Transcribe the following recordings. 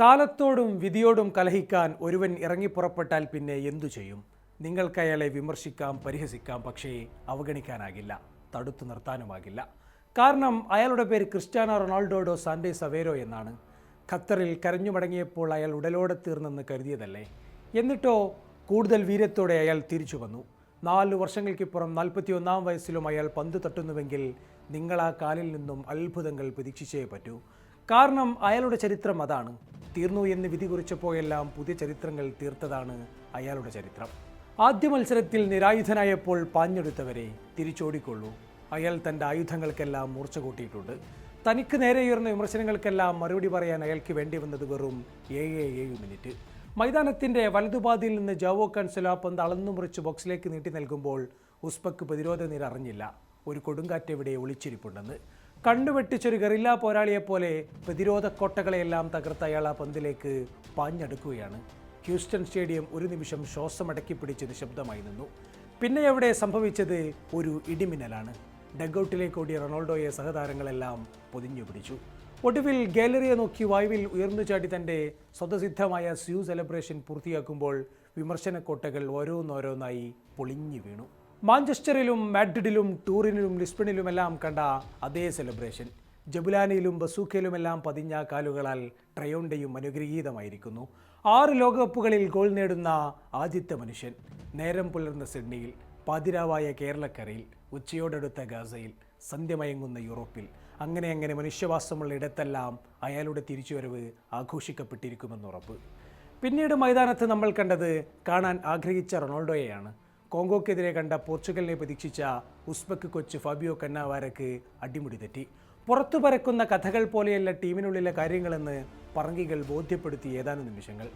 കാലത്തോടും വിധിയോടും കലഹിക്കാൻ ഒരുവൻ ഇറങ്ങിപ്പുറപ്പെട്ടാൽ പിന്നെ എന്തു ചെയ്യും? നിങ്ങൾക്ക് അയാളെ വിമർശിക്കാം, പരിഹസിക്കാം, പക്ഷേ അവഗണിക്കാനാകില്ല, തടുത്തു നിർത്താനുമാകില്ല. കാരണം അയാളുടെ പേര് ക്രിസ്ത്യാനോ റൊണാൾഡോ ഡോ സാന്റോസ് അവേരോ എന്നാണ്. ഖത്തറിൽ കരഞ്ഞു മടങ്ങിയപ്പോൾ അയാൾ ഉടലോടെ തീർന്നെന്ന് കരുതിയതല്ലേ? എന്നിട്ടോ കൂടുതൽ വീര്യത്തോടെ അയാൾ തിരിച്ചു വന്നു. 4 വർഷങ്ങൾക്കിപ്പുറം 41-ാം വയസ്സിലും അയാൾ പന്ത് തട്ടുന്നുവെങ്കിൽ നിങ്ങൾ ആ കാലിൽ നിന്നും അത്ഭുതങ്ങൾ പ്രതീക്ഷിച്ചേ പറ്റൂ. കാരണം അയാളുടെ ചരിത്രം അതാണ്. തീർന്നു എന്ന് വിധി കുറിച്ചപ്പോഴെല്ലാം പുതിയ ചരിത്രങ്ങൾ തീർത്തതാണ് അയാളുടെ ചരിത്രം. ആദ്യ മത്സരത്തിൽ നിരായുധനായപ്പോൾ പാഞ്ഞെടുത്തവരെ തിരിച്ചോടിക്കൊള്ളൂ. അയാൾ തൻ്റെ ആയുധങ്ങൾക്കെല്ലാം മൂർച്ച കൂട്ടിയിട്ടുണ്ട്. തനിക്ക് നേരെയുയർന്ന വിമർശനങ്ങൾക്കെല്ലാം മറുപടി പറയാൻ അയാൾക്ക് വേണ്ടി വന്നത് വെറും 7 മിനിറ്റ്. മൈതാനത്തിൻ്റെ വലതുപാതിയിൽ നിന്ന് ജാവോ കാൻസെലോ ആ പന്ത് അളന്നു മുറിച്ച് ബോക്സിലേക്ക് നീട്ടി നൽകുമ്പോൾ ഉസ്ബക്ക് പ്രതിരോധ നിര അറിഞ്ഞില്ല ഒരു കൊടുങ്കാറ്റ് എവിടെ ഒളിച്ചിരിപ്പുണ്ടെന്ന്. കണ്ണുവെട്ടിച്ചൊരു ഗറില്ല പോരാളിയെപ്പോലെ പ്രതിരോധ കോട്ടകളെയെല്ലാം തകർത്ത അയാൾ ആ പന്തിലേക്ക് പാഞ്ഞടുക്കുകയാണ്. ഹ്യൂസ്റ്റൺ സ്റ്റേഡിയം ഒരു നിമിഷം ശ്വാസമടക്കി പിടിച്ച് നിശബ്ദമായി നിന്നു. പിന്നെ അവിടെ സംഭവിച്ചത് ഒരു ഇടിമിന്നലാണ്. ഡഗ്ഔട്ടിലേക്ക് ഓടിയ റൊണാൾഡോയെ സഹതാരങ്ങളെല്ലാം പൊതിഞ്ഞു പിടിച്ചു. ഒടുവിൽ ഗാലറിയെ നോക്കി വായുവിൽ ഉയർന്നു ചാടി തൻ്റെ സ്വതസിദ്ധമായ സ്യൂ സെലിബ്രേഷൻ പൂർത്തിയാക്കുമ്പോൾ വിമർശനക്കോട്ടകൾ ഓരോന്നോരോന്നായി പൊളിഞ്ഞു വീണു. മാഞ്ചസ്റ്ററിലും മാഡ്രിഡിലും ടൂറിനിലും ലിസ്ബണിലുമെല്ലാം കണ്ട അതേ സെലിബ്രേഷൻ ജബുലാനിയിലും ബസൂക്കയിലുമെല്ലാം പതിഞ്ഞ കാലുകളാൽ ട്രയോണ്ടയും അനുഗ്രഹീതമായിരിക്കുന്നു. 6 ലോകകപ്പുകളിൽ ഗോൾ നേടുന്ന ആദ്യത്തെ മനുഷ്യൻ. നേരം പുലർന്ന സിഡ്നിയിൽ, പാതിരാവായ കേരളക്കരയിൽ, ഉച്ചയോടടുത്ത ഗാസയിൽ, സന്ധ്യമയങ്ങുന്ന യൂറോപ്പിൽ, അങ്ങനെ മനുഷ്യവാസമുള്ള ഇടത്തെല്ലാം അയാളുടെ തിരിച്ചുവരവ് ആഘോഷിക്കപ്പെട്ടിരിക്കുമെന്നുറപ്പ്. പിന്നീട് മൈതാനത്ത് നമ്മൾ കണ്ടത് കാണാൻ ആഗ്രഹിച്ച റൊണാൾഡോയെയാണ്. കോങ്കോക്കെതിരെ കണ്ട പോർച്ചുഗലിനെ പ്രതീക്ഷിച്ച ഉസ്ബക്ക് കൊച്ച് ഫാബിയോ കന്നാവാരക്ക് അടിമുടി തെറ്റി. പുറത്തു പരക്കുന്ന കഥകൾ പോലെയല്ല ടീമിനുള്ളിലെ കാര്യങ്ങളെന്ന് പറങ്കികൾ ബോധ്യപ്പെടുത്തി ഏതാനും നിമിഷങ്ങൾ.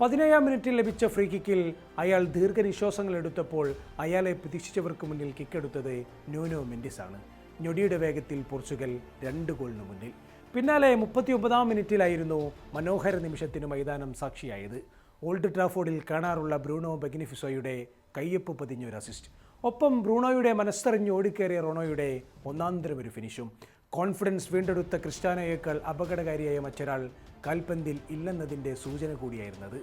17-ാം മിനിറ്റിൽ ലഭിച്ച ഫ്രീ കിക്കിൽ അയാൾ ദീർഘനിശ്വാസങ്ങൾ എടുത്തപ്പോൾ അയാളെ പ്രതീക്ഷിച്ചവർക്ക് മുന്നിൽ കിക്കെടുത്തത് ന്യൂനോ മെൻഡിസാണ്. ഞൊടിയുടെ വേഗത്തിൽ പോർച്ചുഗൽ 2 ഗോളിന് മുന്നിൽ. പിന്നാലെ 39-ാം മിനിറ്റിലായിരുന്നു മനോഹര നിമിഷത്തിന് മൈതാനം സാക്ഷിയായത്. ഓൾഡ് ട്രാഫോർഡിൽ കാണാറുള്ള ബ്രൂണോ ബെഗ്നിഫിസോയുടെ കയ്യൊപ്പ് പതിഞ്ഞൊരു അസിസ്റ്റ്. ഒപ്പം ബ്രൂണോയുടെ മനസ്സറിഞ്ഞ് ഓടിക്കേറിയ റോണോയുടെ ഒന്നാന്തരം ഒരു ഫിനിഷും. കോൺഫിഡൻസ് വീണ്ടെടുത്ത ക്രിസ്ത്യാനോയേക്കാൾ അപകടകാരിയായ മറ്റൊരാൾ കാൽപന്തിൽ ഇല്ലെന്നതിൻ്റെ സൂചന കൂടിയായിരുന്നത്.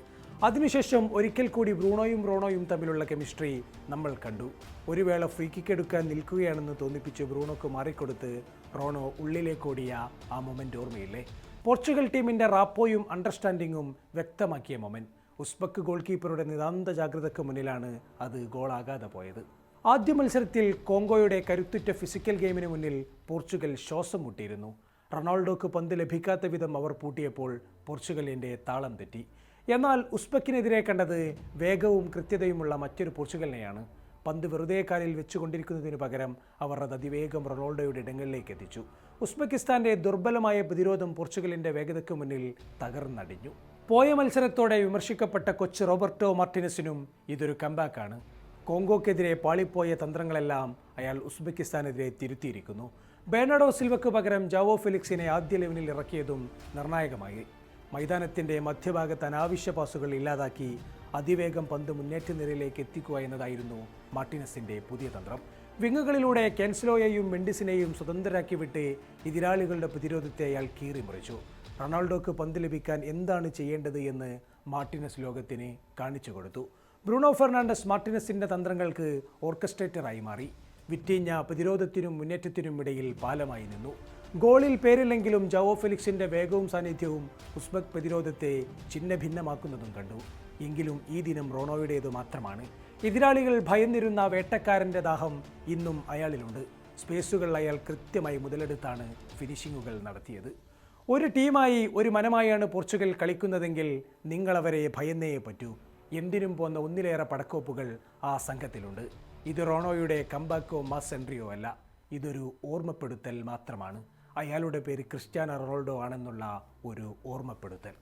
അതിനുശേഷം ഒരിക്കൽ കൂടി ബ്രൂണോയും റോണോയും തമ്മിലുള്ള കെമിസ്ട്രി നമ്മൾ കണ്ടു. ഒരു വേള ഫ്രീ കിക്ക് എടുക്കാൻ നിൽക്കുകയാണെന്ന് തോന്നിപ്പിച്ച് ബ്രൂണോക്ക് മാറിക്കൊടുത്ത് റോണോ ഉള്ളിലേക്കോടിയ ആ മൊമെൻ്റ് ഓർമ്മയില്ലേ? പോർച്ചുഗൽ ടീമിൻ്റെ റാപ്പോയും അണ്ടർസ്റ്റാൻഡിങ്ങും വ്യക്തമാക്കിയ മൊമെൻ്റ്. ഉസ്ബക്ക് ഗോൾ കീപ്പറുടെ നിതാന്ത ജാഗ്രതയ്ക്ക് മുന്നിലാണ് അത് ഗോളാകാതെ പോയത്. ആദ്യ മത്സരത്തിൽ കോങ്കോയുടെ കരുത്തുറ്റ ഫിസിക്കൽ ഗെയിമിന് മുന്നിൽ പോർച്ചുഗൽ ശ്വാസം മുട്ടിയിരുന്നു. റൊണാൾഡോക്ക് പന്ത് ലഭിക്കാത്ത വിധം അവർ പൂട്ടിയപ്പോൾ പോർച്ചുഗലിൻ്റെ താളം തെറ്റി. എന്നാൽ ഉസ്ബക്കിനെതിരെ കണ്ടത് വേഗവും കൃത്യതയുമുള്ള മറ്റൊരു പോർച്ചുഗലിനെയാണ്. പന്ത് വെറുതെ കാലിൽ വെച്ചുകൊണ്ടിരിക്കുന്നതിന് പകരം അവർ അത് അതിവേഗം റൊണാൾഡോയുടെ ഇടങ്ങളിലേക്ക് എത്തിച്ചു. ഉസ്ബെക്കിസ്ഥാന്റെ ദുർബലമായ പ്രതിരോധം പോർച്ചുഗലിൻ്റെ വേഗതയ്ക്ക് മുന്നിൽ തകർന്നടിഞ്ഞു. പോയ മത്സരത്തോടെ വിമർശിക്കപ്പെട്ട കൊച്ച് റോബർട്ടോ മാർട്ടിനസിനും ഇതൊരു കംബാക്കാണ്. കോങ്കോക്കെതിരെ പാളിപ്പോയ തന്ത്രങ്ങളെല്ലാം അയാൾ ഉസ്ബെക്കിസ്ഥാനെതിരെ തിരുത്തിയിരിക്കുന്നു. ബെർണാഡോ സിൽവയ്ക്ക് പകരം ജാവോ ഫെലിക്സിനെ ആദ്യ ലെവനിൽ ഇറക്കിയതും നിർണായകമായി. മൈതാനത്തിൻ്റെ മധ്യഭാഗത്ത് അനാവശ്യ പാസുകൾ ഇല്ലാതാക്കി അതിവേഗം പന്ത് മുന്നേറ്റ നിരയിലേക്ക് എത്തിക്കുക എന്നതായിരുന്നു മാർട്ടിനസിൻ്റെ പുതിയ തന്ത്രം. വിങ്ങുകളിലൂടെ കാൻസെലോയെയും മെൻഡിസിനെയും സ്വതന്ത്രരാക്കി വിട്ട് എതിരാളികളുടെ പ്രതിരോധത്തെ അയാൾ കീറിമുറിച്ചു. റൊണാൾഡോക്ക് പന്ത് ലഭിക്കാൻ എന്താണ് ചെയ്യേണ്ടത് എന്ന് മാർട്ടിനസ് ലോകത്തിന് കാണിച്ചു കൊടുത്തു. ബ്രൂണോ ഫെർണാണ്ടസ് മാർട്ടിനസിൻ്റെ തന്ത്രങ്ങൾക്ക് ഓർക്കസ്ട്രേറ്ററായി മാറി. വിറ്റീഞ്ഞ പ്രതിരോധത്തിനും മുന്നേറ്റത്തിനും ഇടയിൽ പാലമായി നിന്നു. ഗോളിൽ പേരില്ലെങ്കിലും ജാവോ ഫെലിക്സിൻ്റെ വേഗവും സാന്നിധ്യവും ഉസ്ബക്ക് പ്രതിരോധത്തെ ഛിന്ന ഭിന്നമാക്കുന്നതും കണ്ടു. എങ്കിലും ഈ ദിനം റോണോയുടേത് മാത്രമാണ്. എതിരാളികൾ ഭയന്നിരുന്ന വേട്ടക്കാരൻ്റെ ദാഹം ഇന്നും അയാളിലുണ്ട്. സ്പേസുകൾ അയാൾ കൃത്യമായി മുതലെടുത്താണ് ഫിനിഷിങ്ങുകൾ നടത്തിയത്. ഒരു ടീമായി, ഒരു മനമായാണ് പോർച്ചുഗൽ കളിക്കുന്നതെങ്കിൽ നിങ്ങളവരെ ഭയന്നേ പറ്റൂ. എന്തിനും പോന്ന ഒന്നിലേറെ പടക്കോപ്പുകൾ ആ സംഘത്തിലുണ്ട്. ഇത് റോണോയുടെ കംബാക്കോ മാസ് എൻട്രിയോ അല്ല, ഇതൊരു ഓർമ്മപ്പെടുത്തൽ മാത്രമാണ്. അയാളുടെ പേര് ക്രിസ്ത്യാനോ റൊണാൾഡോ ആണെന്നുള്ള ഒരു ഓർമ്മപ്പെടുത്തൽ.